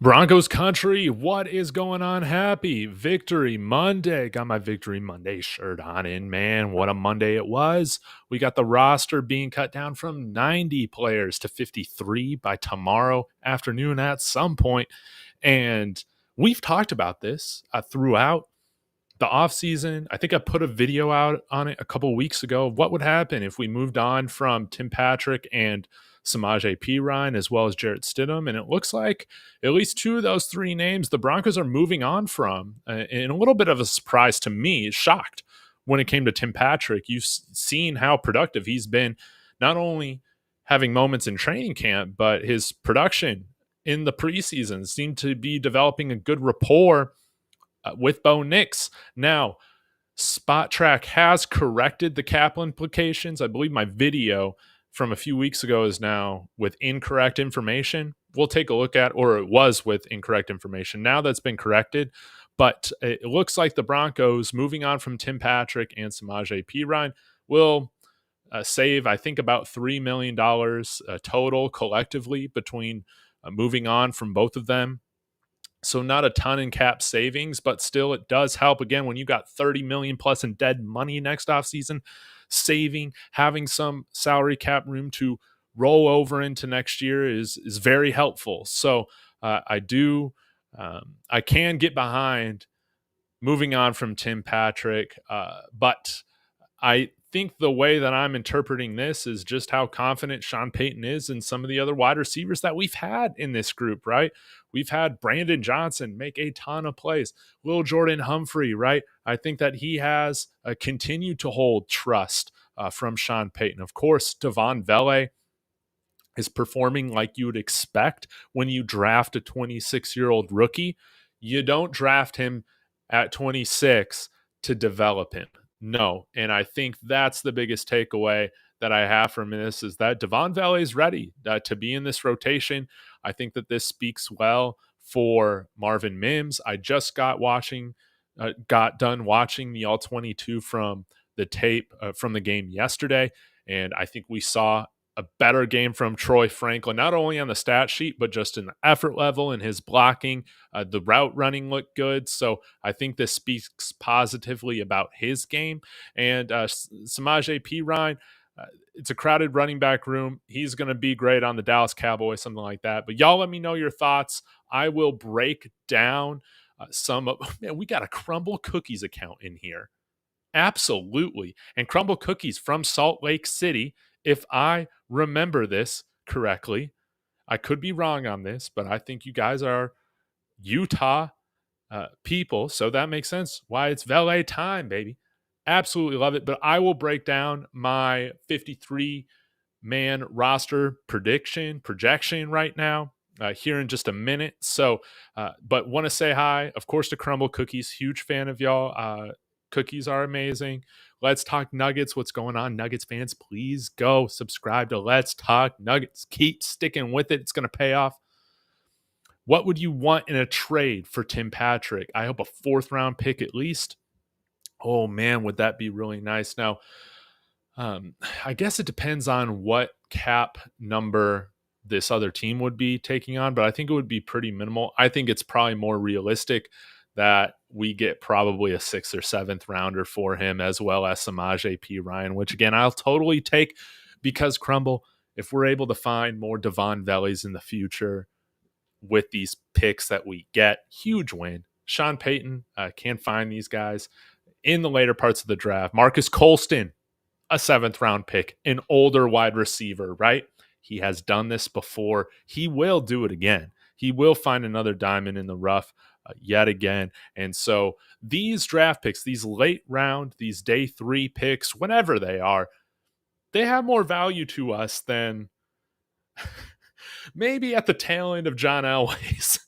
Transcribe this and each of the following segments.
Broncos country, what is going on? Happy Victory Monday. Got my Victory Monday shirt on, and man, what a Monday it was. We got the roster being cut down from 90 players to 53 by tomorrow afternoon at some point. And we've talked about this throughout the offseason. I think I put a video out on it a couple of weeks ago. What would happen if we moved on from Tim Patrick and Samaje Perine as well as Jarrett Stidham? And it looks like at least two of those three names the Broncos are moving on from. And a little bit of a surprise to me, shocked when it came to Tim Patrick. You've seen how productive he's been, not only having moments in training camp, but his production in the preseason seemed to be developing a good rapport with Bo Nix. Now, Spot Track has corrected the cap implications. I believe my video from a few weeks ago is now with incorrect information. We'll take a look at, or it was with incorrect information. Now that's been corrected, but it looks like the Broncos, moving on from Tim Patrick and Samaje Perine, will save, I think, about $3 million total collectively between moving on from both of them. So not a ton in cap savings, but still it does help. Again, when you got 30 million plus in dead money next offseason, saving, having some salary cap room to roll over into next year is very helpful. So I can get behind moving on from Tim Patrick, but I think the way that I'm interpreting this is just how confident Sean Payton is in some of the other wide receivers that we've had in this group, right? We've had Brandon Johnson make a ton of plays. Will Jordan Humphrey, right? I think that he has continued to hold trust from Sean Payton. Of course, Devon Vele is performing like you would expect when you draft a 26-year-old rookie. You don't draft him at 26 to develop him. No. And I think that's the biggest takeaway that I have from this is that Devon Vele is ready to be in this rotation. I think that this speaks well for Marvin Mims. I just got done watching the All-22 from the tape from the game yesterday, and I think we saw a better game from Troy Franklin, not only on the stat sheet, but just in the effort level and his blocking. The route running looked good. So I think this speaks positively about his game. And Samaje Perine, it's a crowded running back room. He's going to be great on the Dallas Cowboys, something like that. But y'all let me know your thoughts. I will break down some of, man, we got a Crumble Cookies account in here. Absolutely. And Crumble Cookies from Salt Lake City, if I remember this correctly. I could be wrong on this, but I think you guys are Utah people, so that makes sense why it's valet time, baby. Absolutely love it. But I will break down my 53-man roster projection right now here in just a minute. So, but want to say hi, of course, to Crumble Cookies. Huge fan of y'all. Cookies are amazing. Let's Talk Nuggets. What's going on, Nuggets fans? Please go subscribe to Let's Talk Nuggets. Keep sticking with it. It's going to pay off. What would you want in a trade for Tim Patrick? I hope a fourth-round pick at least. Oh, man, would that be really nice. Now, I guess it depends on what cap number this other team would be taking on, but I think it would be pretty minimal. I think it's probably more realistic that we get probably a 6th or 7th rounder for him, as well as Samaje Perine, which again, I'll totally take because Crumble, if we're able to find more Devon Veles in the future with these picks that we get, huge win. Sean Payton can find these guys in the later parts of the draft. Marcus Colston, a 7th round pick, an older wide receiver, right? He has done this before. He will do it again. He will find another diamond in the rough yet again. And so these draft picks, these late round, these day 3 picks, whenever they are, they have more value to us than maybe at the tail end of John Elway's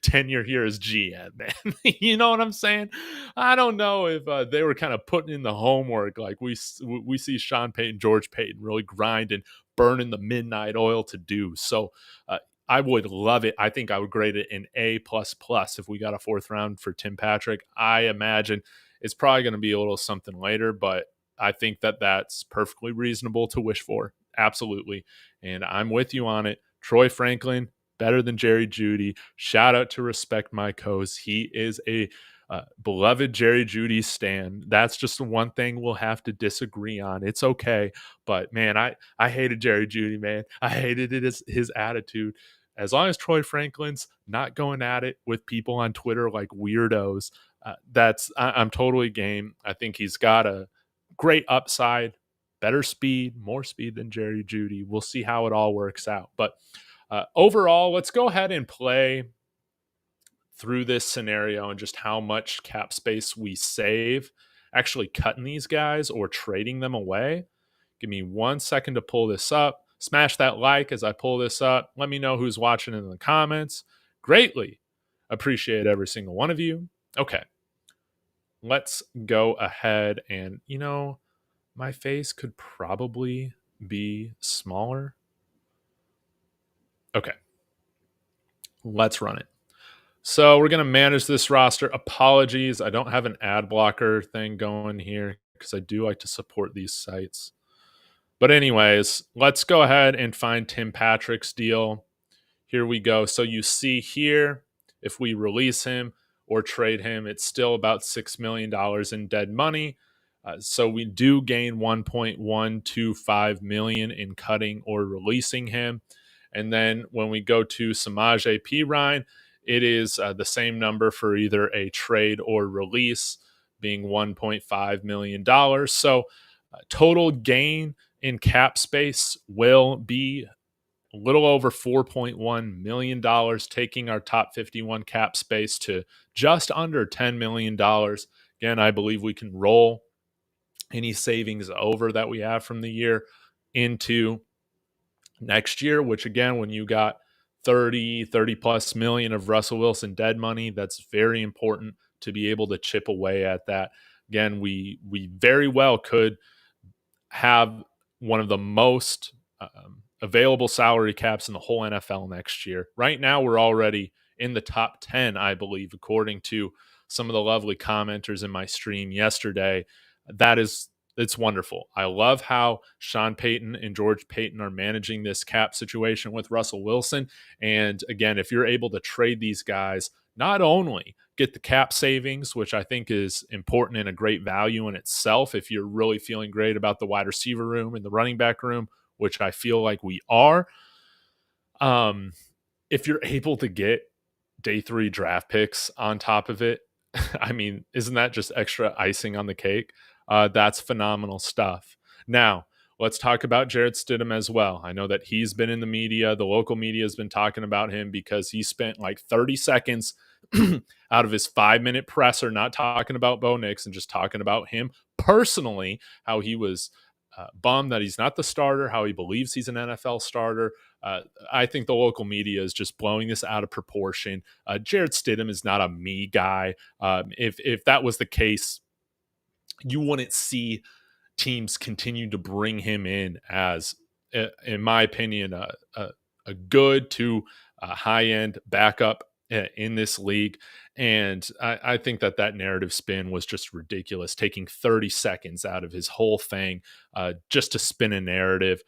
tenure here as GM, man. You know what I'm saying? I don't know if they were kind of putting in the homework like we see Sean Payton, George Payton really grind and burning the midnight oil to do. So I would love it. I think I would grade it an A++ if we got a 4th round for Tim Patrick. I imagine it's probably going to be a little something later, but I think that that's perfectly reasonable to wish for. Absolutely. And I'm with you on it. Troy Franklin, better than Jerry Jeudy. Shout out to Respect My Coast. He is a beloved Jerry Jeudy stan. That's just the one thing we'll have to disagree on. It's okay. But man, I hated Jerry Jeudy, man. I hated it as his attitude. As long as Troy Franklin's not going at it with people on Twitter like weirdos, I'm totally game. I think he's got a great upside, better speed, more speed than Jerry Jeudy. We'll see how it all works out. But overall, let's go ahead and play through this scenario and just how much cap space we save actually cutting these guys or trading them away. Give me 1 second to pull this up. Smash that like as I pull this up. Let me know who's watching in the comments. Greatly appreciate every single one of you. Okay. Let's go ahead and, my face could probably be smaller. Okay. Let's run it. So we're going to manage this roster. Apologies, I don't have an ad blocker thing going here because I do like to support these sites. But anyways, let's go ahead and find Tim Patrick's deal. Here we go. So you see here, if we release him or trade him, it's still about $6 million in dead money. So we do gain $1.125 million in cutting or releasing him. And then when we go to Samaje Perine, it is the same number for either a trade or release, being $1.5 million. So total gain in cap space will be a little over $4.1 million, taking our top 51 cap space to just under $10 million. Again, I believe we can roll any savings over that we have from the year into next year, which again, when you got 30 plus million of Russell Wilson dead money, that's very important to be able to chip away at that. Again, we very well could have one of the most available salary caps in the whole NFL next year. Right now, we're already in the top 10, I believe, according to some of the lovely commenters in my stream yesterday. It's wonderful. I love how Sean Payton and George Payton are managing this cap situation with Russell Wilson. And again, if you're able to trade these guys, not only get the cap savings, which I think is important and a great value in itself, if you're really feeling great about the wide receiver room and the running back room, which I feel like we are, if you're able to get day 3 draft picks on top of it, I mean, isn't that just extra icing on the cake? That's phenomenal stuff. Now, let's talk about Jarrett Stidham as well. I know that he's been in the media. The local media has been talking about him because he spent like 30 seconds out of his 5-minute presser not talking about Bo Nix and just talking about him personally, how he was bummed that he's not the starter, how he believes he's an NFL starter. I think the local media is just blowing this out of proportion. Jarrett Stidham is not a me guy. If that was the case, you wouldn't see teams continue to bring him in as, in my opinion, a good to high-end backup in this league. And I think that narrative spin was just ridiculous, taking 30 seconds out of his whole thing just to spin a narrative.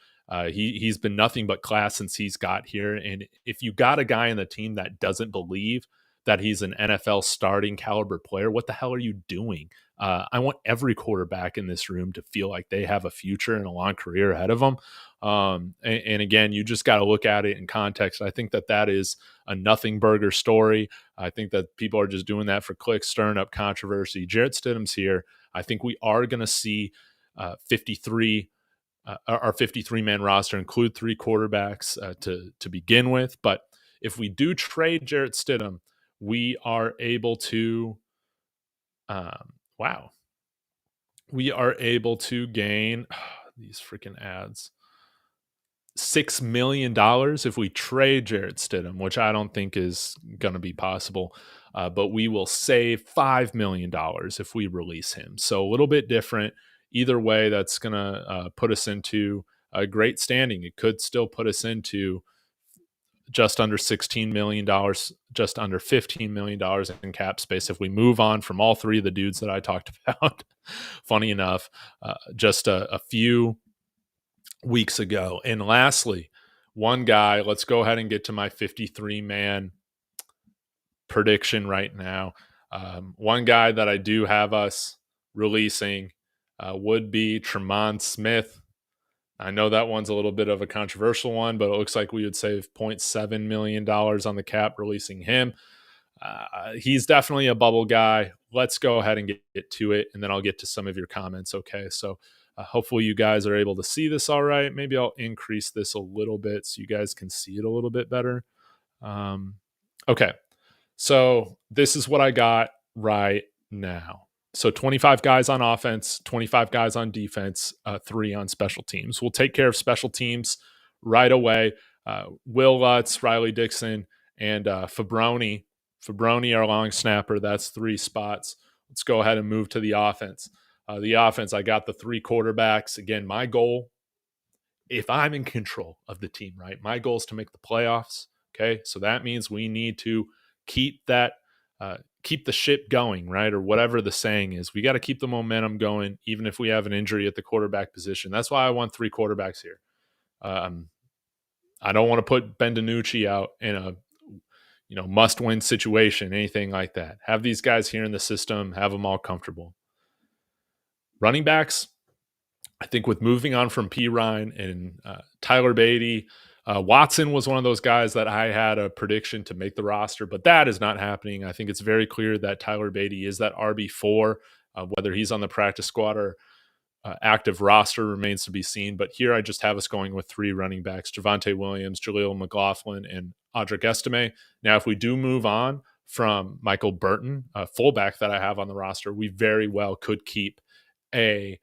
He's been nothing but class since he's got here. And if you got a guy in the team that doesn't believe that he's an NFL starting caliber player, what the hell are you doing? I want every quarterback in this room to feel like they have a future and a long career ahead of them. And again, you just got to look at it in context. I think that is a nothing burger story. I think that people are just doing that for clicks, stirring up controversy. Jarrett Stidham's here. I think we are going to see our 53-man roster include 3 quarterbacks to begin with. But if we do trade Jarrett Stidham, we are able to we are able to gain these freaking ads. $6 million if we trade Jarrett Stidham, which I don't think is going to be possible. But we will save $5 million if we release him. So a little bit different. Either way, that's going to put us into a great standing. It could still put us into just under $16 million, just under $15 million in cap space if we move on from all 3 of the dudes that I talked about. Funny enough, just a few weeks ago. And lastly, one guy. Let's go ahead and get to my 53-man prediction right now. One guy that I do have us releasing would be Tremont Smith. I know that one's a little bit of a controversial one, but it looks like we would save $0.7 million on the cap releasing him. He's definitely a bubble guy. Let's go ahead and get to it, and then I'll get to some of your comments. Okay, so hopefully you guys are able to see this all right. Maybe I'll increase this a little bit so you guys can see it a little bit better. Okay, so this is what I got right now. So 25 guys on offense, 25 guys on defense, 3 on special teams. We'll take care of special teams right away. Will Lutz, Riley Dixon, and Fabroni. Fabroni, our long snapper. That's 3 spots. Let's go ahead and move to the offense. The offense, I got the 3 quarterbacks. Again, my goal, if I'm in control of the team, right? My goal is to make the playoffs. Okay, so that means we need to keep that, keep the ship going, right? Or whatever the saying is. We got to keep the momentum going, even if we have an injury at the quarterback position. That's why I want 3 quarterbacks here. I don't want to put Ben DiNucci out in a must-win situation, anything like that. Have these guys here in the system, have them all comfortable. Running backs, I think with moving on from Perine and Tyler Beatty, Watson was one of those guys that I had a prediction to make the roster, but that is not happening. I think it's very clear that Tyler Beatty is that RB4. Whether he's on the practice squad or active roster remains to be seen. But here I just have us going with 3 running backs: Javonte Williams, Jaleel McLaughlin, and Audric Estime. Now, if we do move on from Michael Burton, a fullback that I have on the roster, we very well could keep we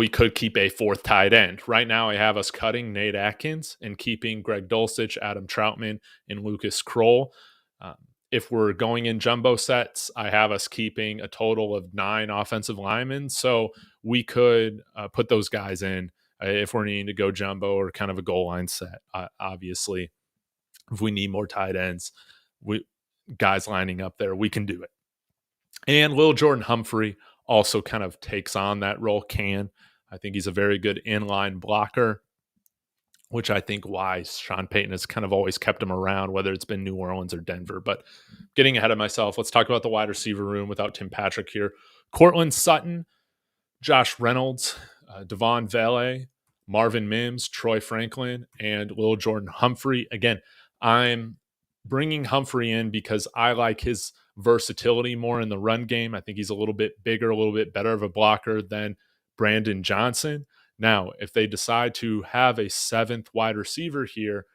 could keep a 4th tight end. Right now, I have us cutting Nate Atkins and keeping Greg Dulcich, Adam Troutman, and Lucas Kroll. If we're going in jumbo sets, I have us keeping a total of 9 offensive linemen. So we could put those guys in if we're needing to go jumbo or kind of a goal line set. Obviously, if we need more tight ends, guys lining up there, we can do it. And Lil Jordan Humphrey also kind of takes on that role. I think he's a very good inline blocker, which I think why Sean Payton has kind of always kept him around, whether it's been New Orleans or Denver. But getting ahead of myself, let's talk about the wide receiver room without Tim Patrick here. Cortland Sutton, Josh Reynolds, Devon Vele, Marvin Mims, Troy Franklin, and Lil Jordan Humphrey. Again, I'm bringing Humphrey in because I like his versatility more in the run game. I think he's a little bit bigger, a little bit better of a blocker than Brandon Johnson. Now, if they decide to have a 7th wide receiver here,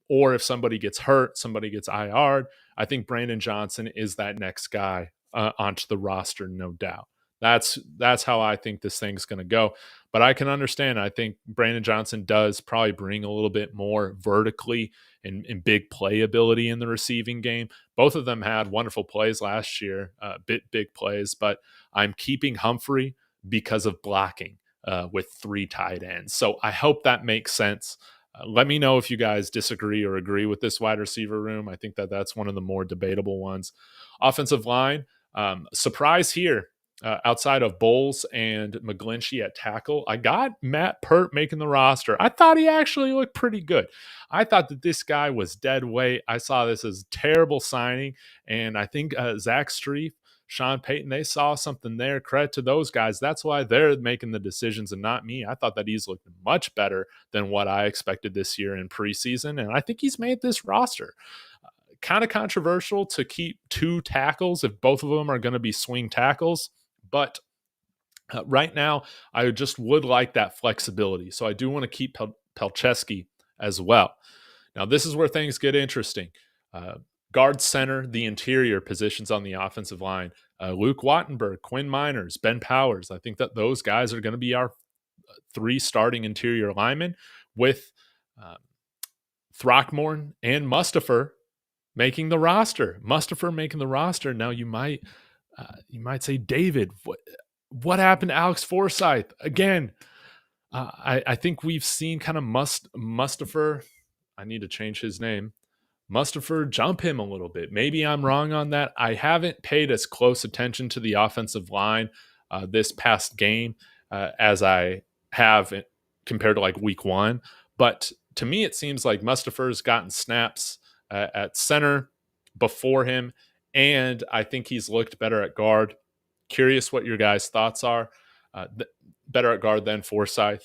or if somebody gets hurt, somebody gets IR'd, I think Brandon Johnson is that next guy onto the roster, no doubt. That's how I think this thing's going to go. But I can understand. I think Brandon Johnson does probably bring a little bit more vertically and big playability in the receiving game. Both of them had wonderful plays last year, big plays. But I'm keeping Humphrey because of blocking with 3 tight ends. So I hope that makes sense. Let me know if you guys disagree or agree with this wide receiver room. I think that's one of the more debatable ones. Offensive line, surprise here. Outside of Bowles and McGlinchey at tackle, I got Matt Pert making the roster. I thought he actually looked pretty good. I thought that this guy was dead weight. I saw this as terrible signing, and I think Zach Strief, Sean Payton, they saw something there. Credit to those guys. That's why they're making the decisions and not me. I thought that he's looked much better than what I expected this year in preseason, and I think he's made this roster. Kind of controversial to keep 2 tackles if both of them are going to be swing tackles. But right now, I just would like that flexibility. So I do want to keep Pelcheski as well. Now, this is where things get interesting. Guard center, the interior positions on the offensive line. Luke Wattenberg, Quinn Miners, Ben Powers. I think that those guys are going to be our 3 starting interior linemen, with Throckmorton and Mustipher making the roster. Now, you might say, David, what happened to Alex Forsythe? Again, I think we've seen kind of Mustipher. I need to change his name. Mustipher jump him a little bit. Maybe I'm wrong on that. I haven't paid as close attention to the offensive line this past game as I have compared to like week 1. But to me, it seems like Mustafer's gotten snaps at center before him, and I think he's looked better at guard. Curious what your guys' thoughts are. Better at guard than Forsythe.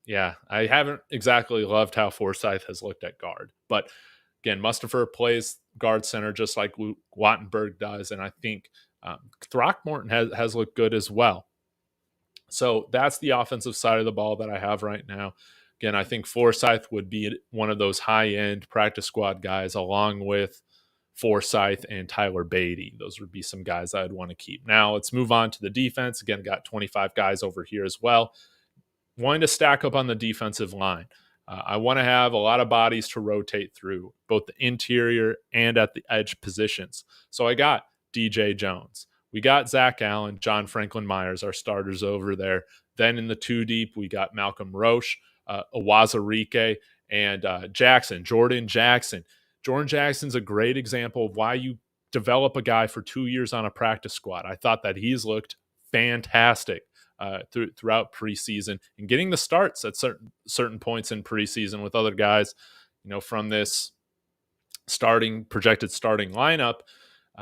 Yeah, I haven't exactly loved how Forsythe has looked at guard. But again, Mustafer plays guard center just like Wattenberg does, and I think Throckmorton has looked good as well. So that's the offensive side of the ball that I have right now. Again, I think Forsythe would be one of those high-end practice squad guys along with Forsythe and Tyler Beatty. Those would be some guys I'd want to keep. Now let's move on to the defense. Again, got 25 guys over here as well. Wanting to stack up on the defensive line. I want to have a lot of bodies to rotate through, both the interior and at the edge positions. So I got DJ Jones. We got Zach Allen, John Franklin Myers, our starters over there. Then in the two deep, we got Malcolm Roche, Awazarike, and Jordan Jackson. Jordan Jackson's a great example of why you develop a guy for 2 years on a practice squad. I thought that he's looked fantastic throughout preseason and getting the starts at certain points in preseason with other guys, from this projected starting lineup.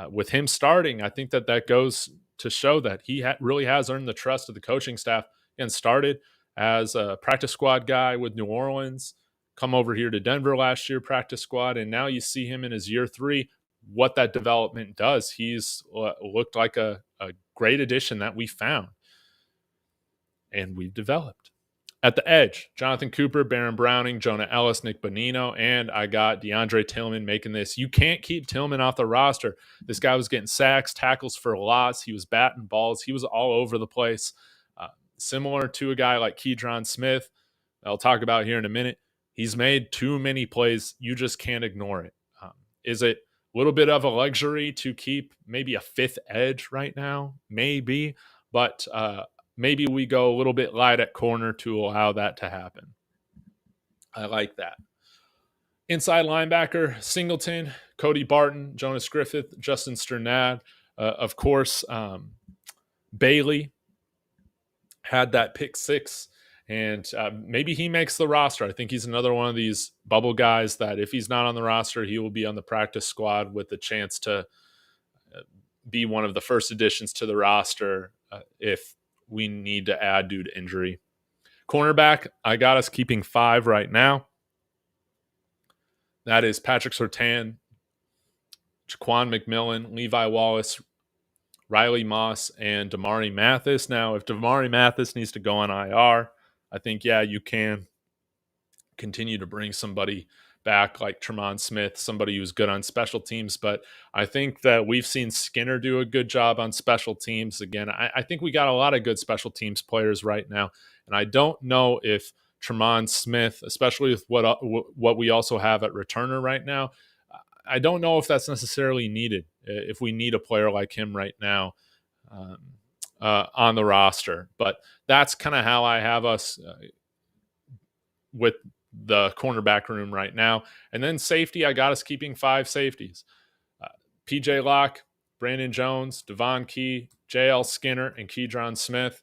With him starting, I think that goes to show that he really has earned the trust of the coaching staff and started as a practice squad guy with New Orleans, come over here to Denver last year, practice squad, and now you see him in his year 3, what that development does. He's looked like a great addition that we found and we've developed. At the edge, Jonathan Cooper, Baron Browning, Jonah Ellis, Nick Bonino, and I got DeAndre Tillman making this. You can't keep Tillman off the roster. This guy was getting sacks, tackles for loss. He was batting balls. He was all over the place. Similar to a guy like Keydron Smith, I'll talk about here in a minute. He's made too many plays. You just can't ignore it. Is it a little bit of a luxury to keep maybe a fifth edge right now? Maybe, but maybe we go a little bit light at corner to allow that to happen. I like that. Inside linebacker, Singleton, Cody Barton, Jonas Griffith, Justin Sternad. Of course, Bailey had that pick 6, and maybe he makes the roster. I think he's another one of these bubble guys that if he's not on the roster, he will be on the practice squad with the chance to be one of the first additions to the roster if we need to add due to injury. Cornerback, I got us keeping 5 right now. That is Patrick Surtain, Jaquan McMillan, Levi Wallace, Riley Moss, and Damari Mathis. Now, if Damari Mathis needs to go on IR, I think, you can continue to bring somebody back like Tremont Smith, somebody who's good on special teams. But I think that we've seen Skinner do a good job on special teams. Again, I think we got a lot of good special teams players right now. And I don't know if Tremont Smith, especially with what we also have at returner right now, I don't know if that's necessarily needed, if we need a player like him right now on the roster. But that's kind of how I have us with the cornerback room right now. And then safety, I got us keeping 5 safeties. PJ Locke, Brandon Jones, Devon Key, JL Skinner, and Keydron Smith.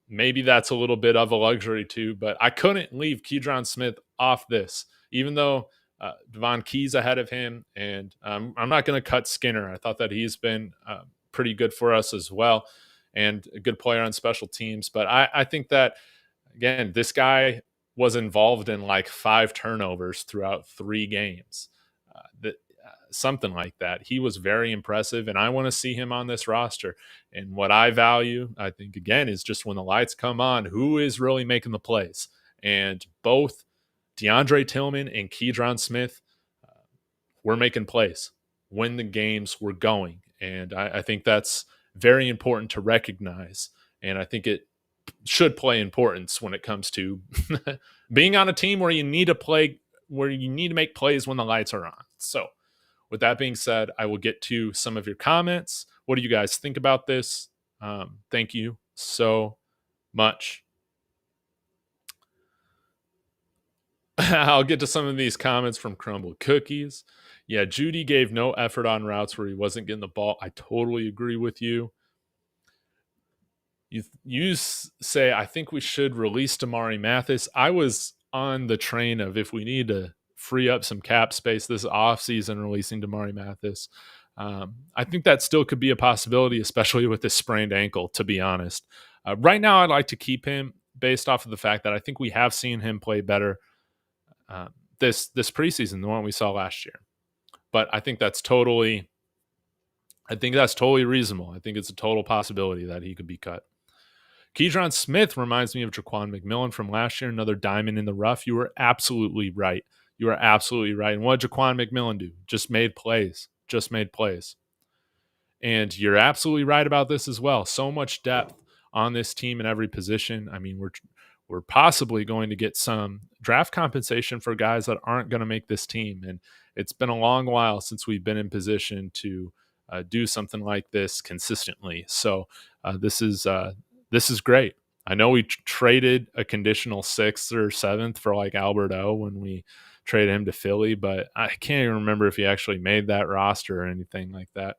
Maybe that's a little bit of a luxury too, but I couldn't leave Keydron Smith off this, even though Devon Key's ahead of him, and I'm not going to cut Skinner. I thought that he's been pretty good for us as well, and a good player on special teams. But I think that, again, this guy was involved in like 5 turnovers throughout 3 games. Something like that. He was very impressive, and I want to see him on this roster. And what I value, I think, again, is just when the lights come on, who is really making the plays. And both DeAndre Tillman and Keydron Smith were making plays when the games were going. And I think that's very important to recognize. And I think it should play importance when it comes to being on a team where you need to play, where you need to make plays when the lights are on. So with that being said, I will get to some of your comments. What do you guys think about this? Thank you so much. I'll get to some of these comments from Crumbled Cookies. Yeah, Judy gave no effort on routes where he wasn't getting the ball. I totally agree with you. Say, I think we should release Damari Mathis. I was on the train of if we need to free up some cap space this offseason, releasing Damari Mathis. I think that still could be a possibility, especially with this sprained ankle, to be honest. Right now, I'd like to keep him based off of the fact that I think we have seen him play better this preseason than the one we saw last year. But I think that's totally reasonable. I think it's a total possibility that he could be cut. Keydron Smith reminds me of Jaquan McMillan from last year, another diamond in the rough. You were absolutely right. You are absolutely right. And what did Jaquan McMillan do? Just made plays. And you're absolutely right about this as well. So much depth on this team in every position. I mean, we're possibly going to get some draft compensation for guys that aren't going to make this team. And it's been a long while since we've been in position to do something like this consistently. So this is great. I know we traded a conditional 6th or 7th for like Albert O when we traded him to Philly, but I can't even remember if he actually made that roster or anything like that.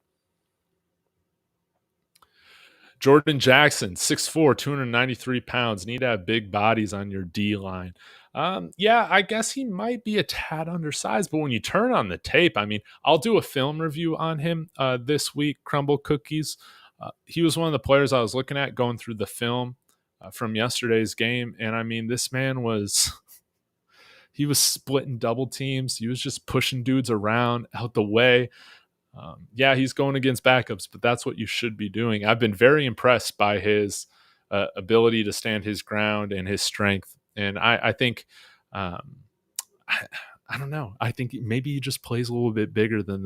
Jordan Jackson, 6'4", 293 pounds. Need to have big bodies on your D line. Yeah, I guess he might be a tad undersized, but when you turn on the tape, I mean, I'll do a film review on him this week, Crumble Cookies. He was one of the players I was looking at going through the film from yesterday's game. And I mean, this man he was splitting double teams. He was just pushing dudes around out the way. Yeah, he's going against backups, but that's what you should be doing. I've been very impressed by his ability to stand his ground and his strength. And I think, I don't know. I think maybe he just plays a little bit bigger than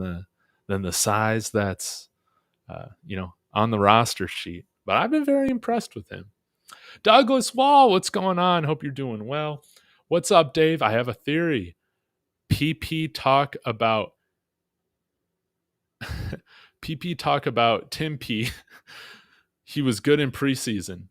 the size that's on the roster sheet. But I've been very impressed with him. Douglas Wall, what's going on? Hope you're doing well. What's up, Dave? I have a theory. PP talk about Tim P. He was good in preseason.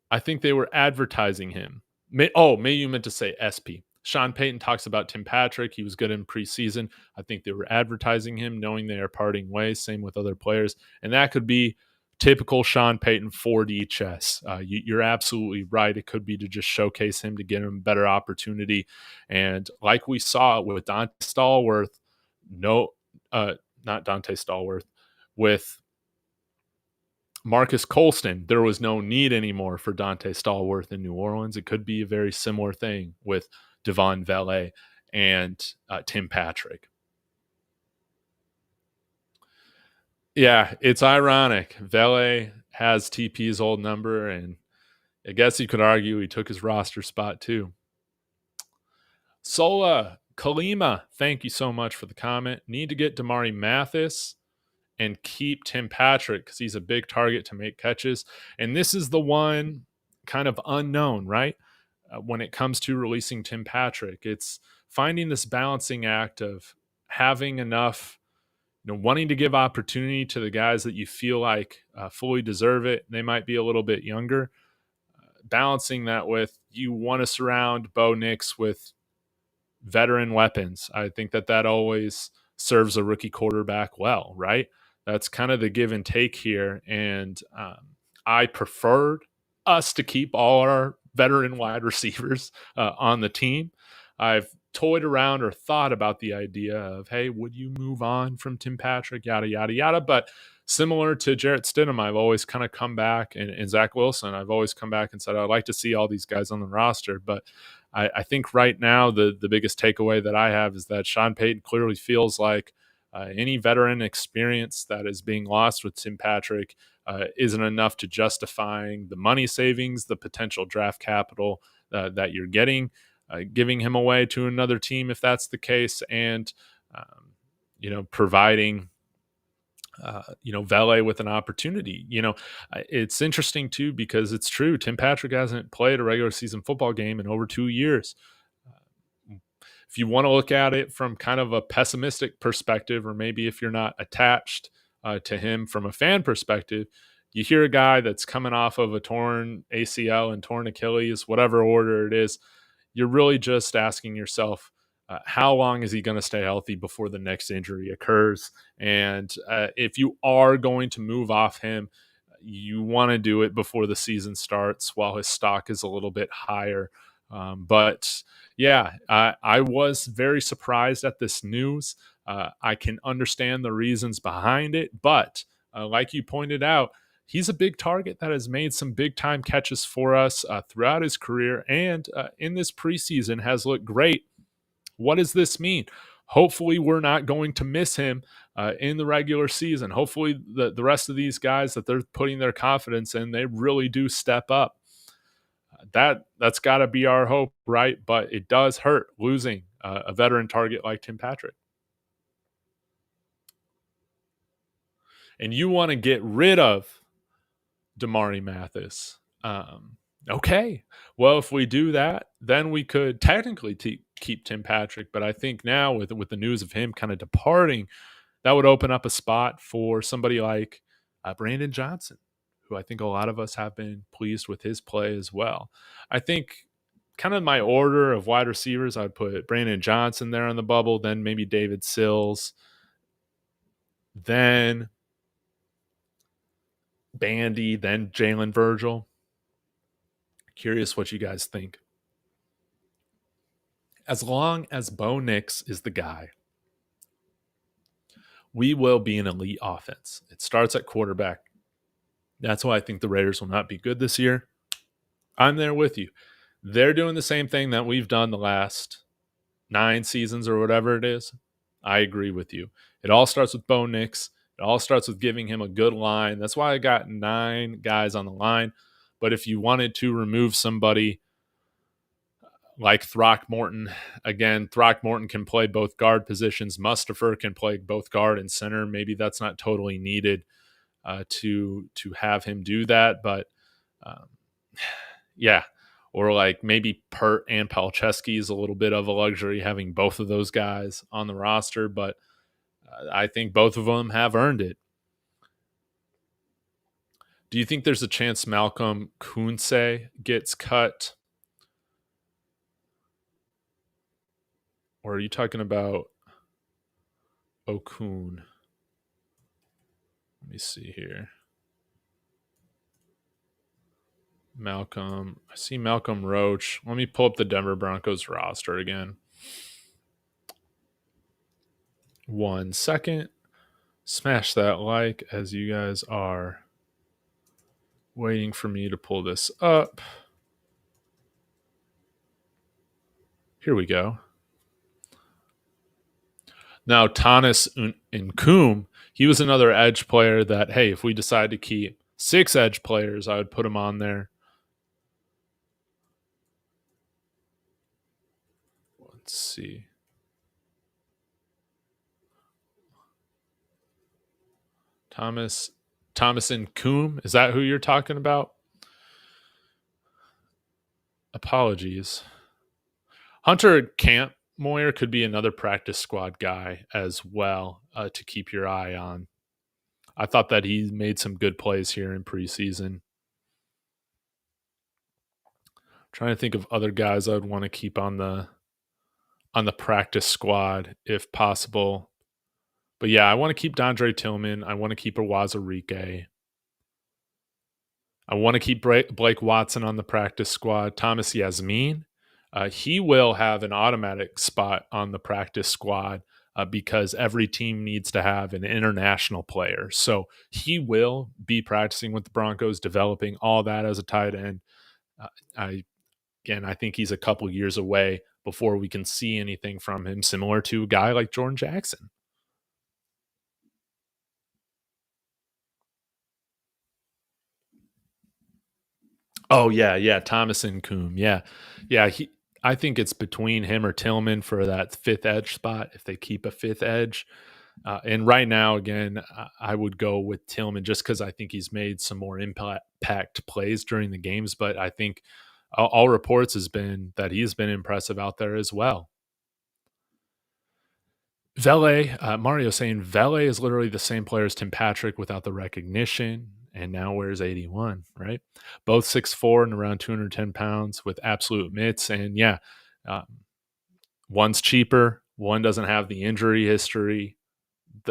I think they were advertising him. Maybe you meant to say SP. Sean Payton talks about Tim Patrick. He was good in preseason. I think they were advertising him, knowing they are parting ways. Same with other players. And that could be typical Sean Payton 4D chess. You're absolutely right. It could be to just showcase him to get him a better opportunity. And like we saw with Dante Stallworth, not Dante Stallworth, with Marcus Colston, there was no need anymore for Dante Stallworth in New Orleans. It could be a very similar thing with Devon Vele and Tim Patrick. Yeah, it's ironic. Vele has TP's old number, and I guess you could argue he took his roster spot too. Sola Kalima, thank you so much for the comment. Need to get Damari Mathis and keep Tim Patrick because he's a big target to make catches. And this is the one kind of unknown, right? When it comes to releasing Tim Patrick, it's finding this balancing act of having enough, wanting to give opportunity to the guys that you feel like fully deserve it. They might be a little bit younger. Balancing that with you want to surround Bo Nix with veteran weapons. I think that always serves a rookie quarterback well, right? That's kind of the give and take here. And I preferred us to keep all our veteran wide receivers on the team. I've toyed around or thought about the idea of, hey, would you move on from Tim Patrick, yada, yada, yada. But similar to Jarrett Stidham, I've always kind of come back, and Zach Wilson, I've always come back and said, I'd like to see all these guys on the roster. But I think right now the biggest takeaway that I have is that Sean Payton clearly feels like any veteran experience that is being lost with Tim Patrick isn't enough to justifying the money savings, the potential draft capital that you're getting, giving him away to another team if that's the case, and providing Vele with an opportunity. It's interesting too because it's true. Tim Patrick hasn't played a regular season football game in over 2 years. If you want to look at it from kind of a pessimistic perspective, or maybe if you're not attached to him from a fan perspective, you hear a guy that's coming off of a torn ACL and torn Achilles, whatever order it is, you're really just asking yourself, how long is he going to stay healthy before the next injury occurs? And if you are going to move off him, You want to do it before the season starts while his stock is a little bit higher. But yeah, I was very surprised at this news. I can understand the reasons behind it, but like you pointed out, he's a big target that has made some big time catches for us throughout his career, and in this preseason has looked great. What does this mean? Hopefully, we're not going to miss him in the regular season. Hopefully, the rest of these guys that they're putting their confidence in, they really do step up. That's got to be our hope, right? But it does hurt losing a veteran target like Tim Patrick. And you want to get rid of Damari Mathis. Okay. Well, if we do that, then we could technically keep Tim Patrick. But I think now with the news of him kind of departing, that would open up a spot for somebody like Brandon Johnson, who I think a lot of us have been pleased with his play as well. I think kind of my order of wide receivers, I'd put Brandon Johnson there on the bubble, then maybe David Sills, then Bandy, then Jalen Virgil. Curious what you guys think. As long as Bo Nix is the guy, we will be an elite offense. It starts at quarterback. That's why I think the Raiders will not be good this year. I'm there with you. They're doing the same thing that we've done the last 9 seasons or whatever it is. I agree with you. It all starts with Bo Nix. It all starts with giving him a good line. That's why I got 9 guys on the line. But if you wanted to remove somebody like Throckmorton, again, Throckmorton can play both guard positions. Mustipher can play both guard and center. Maybe that's not totally needed to have him do that. But yeah, or like maybe Pert and Palczewski is a little bit of a luxury having both of those guys on the roster. But I think both of them have earned it. Do you think there's a chance Malcolm Kunse gets cut? Or are you talking about Okun? Let me see here. Malcolm. I see Malcolm Roach. Let me pull up the Denver Broncos roster again. 1 second. Smash that like as you guys are waiting for me to pull this up. Here we go. Now, Tanis Nkum, he was another edge player that, hey, if we decide to keep 6 edge players, I would put him on there. Let's see. Thomas Nkum, is that who you're talking about? Apologies. Hunter Campmoyer could be another practice squad guy as well to keep your eye on. I thought that he made some good plays here in preseason. Trying to think of other guys I would want to keep on the practice squad if possible. But yeah, I want to keep Dondre Tillman. I want to keep Awazarike. I want to keep Blake Watson on the practice squad. Thomas Yasmin, he will have an automatic spot on the practice squad because every team needs to have an international player. So he will be practicing with the Broncos, developing all that as a tight end. I think he's a couple years away before we can see anything from him, similar to a guy like Jordan Jackson. Oh yeah, Thomas Nkum, yeah. I think it's between him or Tillman for that 5th edge spot if they keep a 5th edge. And right now, again, I would go with Tillman just because I think he's made some more impact plays during the games. But I think all reports has been that he's been impressive out there as well. Vele, Mario saying Vele is literally the same player as Tim Patrick without the recognition and now wears 81, right? Both 6'4" and around 210 pounds with absolute mitts. And yeah, one's cheaper, one doesn't have the injury history.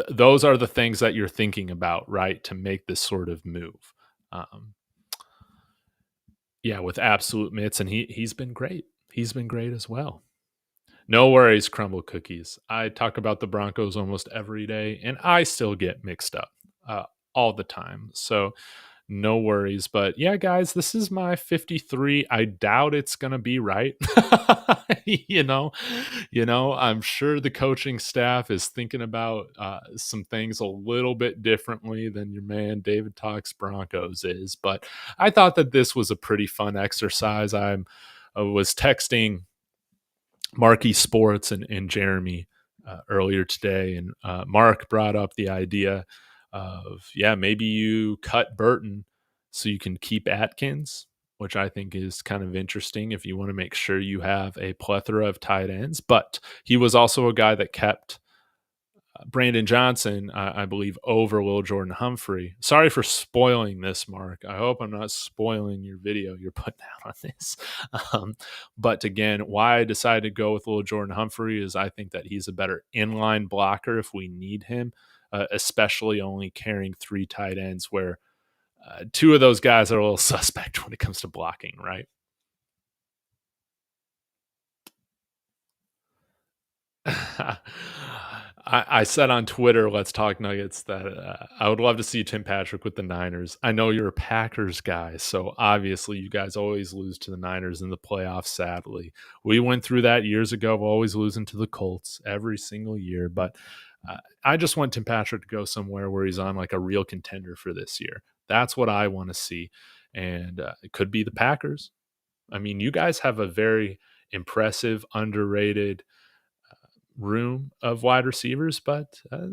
Those are the things that you're thinking about, right, to make this sort of move. Um, yeah, with absolute mitts, and he's been great. He's been great as well. No worries, crumble cookies. I talk about the Broncos almost every day, and I still get mixed up all the time. So no worries. But yeah, guys, this is my 53. I doubt it's gonna be right. you know, I'm sure the coaching staff is thinking about some things a little bit differently than your man David Talks Broncos is. But I thought that this was a pretty fun exercise. I was texting Marky Sports and Jeremy earlier today, and Mark brought up the idea of maybe you cut Burton so you can keep Atkins, which I think is kind of interesting if you want to make sure you have a plethora of tight ends. But he was also a guy that kept Brandon Johnson, I believe, over Lil Jordan Humphrey. Sorry for spoiling this, Mark. I hope I'm not spoiling your video you're putting out on this. But again, why I decided to go with Lil Jordan Humphrey is I think that he's a better inline blocker if we need him, especially only carrying 3 tight ends, where 2 of those guys are a little suspect when it comes to blocking, right? I said on Twitter, Let's Talk Nuggets, that I would love to see Tim Patrick with the Niners. I know you're a Packers guy, so obviously you guys always lose to the Niners in the playoffs, sadly. We went through that years ago, always losing to the Colts every single year. But I just want Tim Patrick to go somewhere where he's on like a real contender for this year. That's what I want to see. And it could be the Packers. I mean, you guys have a very impressive, underrated room of wide receivers, but I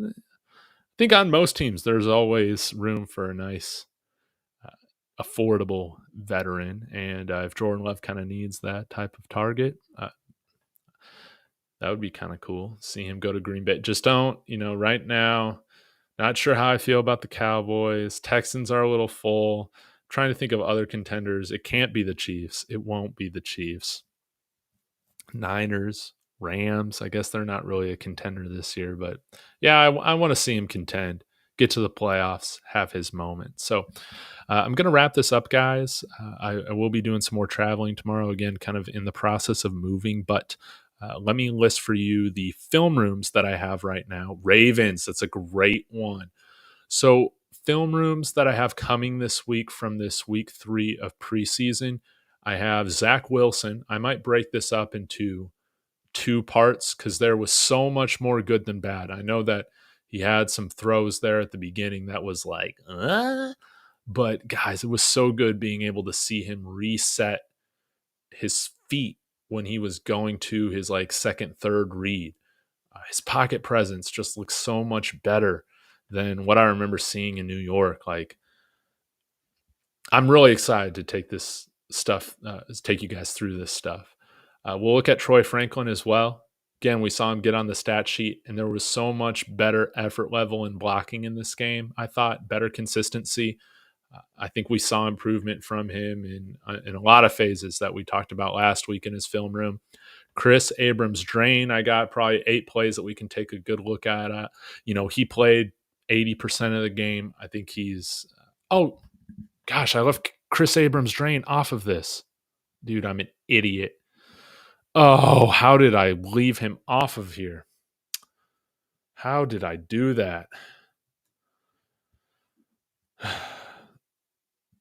think on most teams there's always room for a nice, affordable veteran. And if Jordan Love kind of needs that type of target, that would be kind of cool. See him go to Green Bay. Just don't, right now, not sure how I feel about the Cowboys. Texans are a little full. Trying to think of other contenders. It can't be the Chiefs. It won't be the Chiefs. Niners, Rams. I guess they're not really a contender this year, but yeah, I want to see him contend, get to the playoffs, have his moment. So I'm going to wrap this up, guys. I will be doing some more traveling tomorrow, again, kind of in the process of moving, but let me list for you the film rooms that I have right now. Ravens, that's a great one. So film rooms that I have coming this week from this week 3 of preseason. I have Zach Wilson. I might break this up into 2 parts because there was so much more good than bad. I know that he had some throws there at the beginning that was like, but guys, it was so good being able to see him reset his feet when he was going to his like second, third read. His pocket presence just looks so much better than what I remember seeing in New York. Like, I'm really excited to take this stuff, take you guys through this stuff. We'll look at Troy Franklin as well. Again, we saw him get on the stat sheet, and there was so much better effort level in blocking in this game. I thought better consistency. I think we saw improvement from him in a lot of phases that we talked about last week in his film room. Chris Abrams Drain, I got probably 8 plays that we can take a good look at. He played 80% of the game. I think he's oh gosh, I left Chris Abrams Drain off of this. Dude, I'm an idiot. Oh, how did I leave him off of here? How did I do that?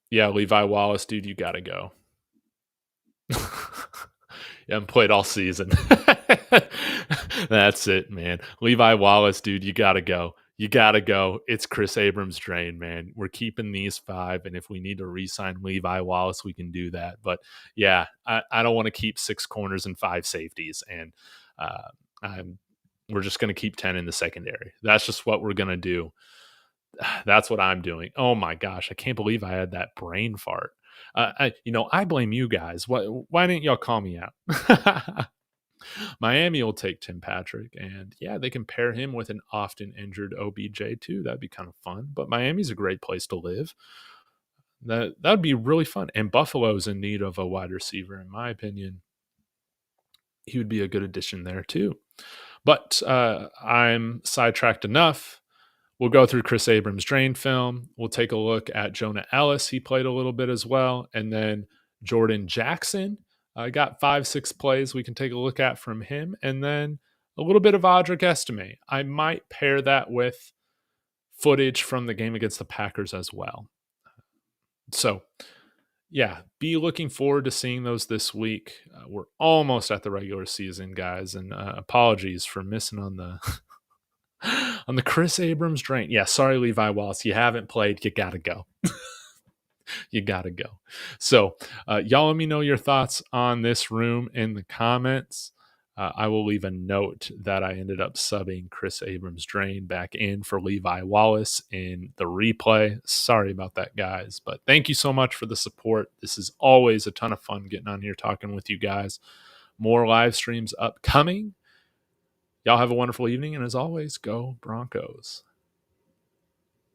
Yeah, Levi Wallace, dude, you got to go. Yeah, I'm played all season. That's it, man. Levi Wallace, dude, you got to go. You got to go. It's Chris Abrams Drain, man. We're keeping these 5, and if we need to re-sign Levi Wallace, we can do that. But yeah, I don't want to keep 6 corners and 5 safeties, and we're just going to keep 10 in the secondary. That's just what we're going to do. That's what I'm doing. Oh my gosh, I can't believe I had that brain fart. I blame you guys. Why didn't y'all call me out? Miami will take Tim Patrick, and yeah, they can pair him with an often injured OBJ too. That'd be kind of fun. But Miami's a great place to live. That'd be really fun. And Buffalo's in need of a wide receiver, in my opinion. He would be a good addition there too. But I'm sidetracked enough. We'll go through Chris Abrams' drain film. We'll take a look at Jonah Ellis. He played a little bit as well. And then Jordan Jackson got 5-6 plays we can take a look at from him. And then a little bit of Audric Estime. I might pair that with footage from the game against the Packers as well. So, yeah, be looking forward to seeing those this week. We're almost at the regular season, guys, and apologies for missing on the on the Chris Abrams drain. Yeah, sorry, Levi Wallace, you haven't played. You gotta go. You gotta go. So, y'all, let me know your thoughts on this room in the comments. I will leave a note that I ended up subbing Chris Abrams drain back in for Levi Wallace in the replay. Sorry about that, guys, but thank you so much for the support. This is always a ton of fun getting on here talking with you guys. More live streams upcoming. Y'all have a wonderful evening, and as always, go Broncos.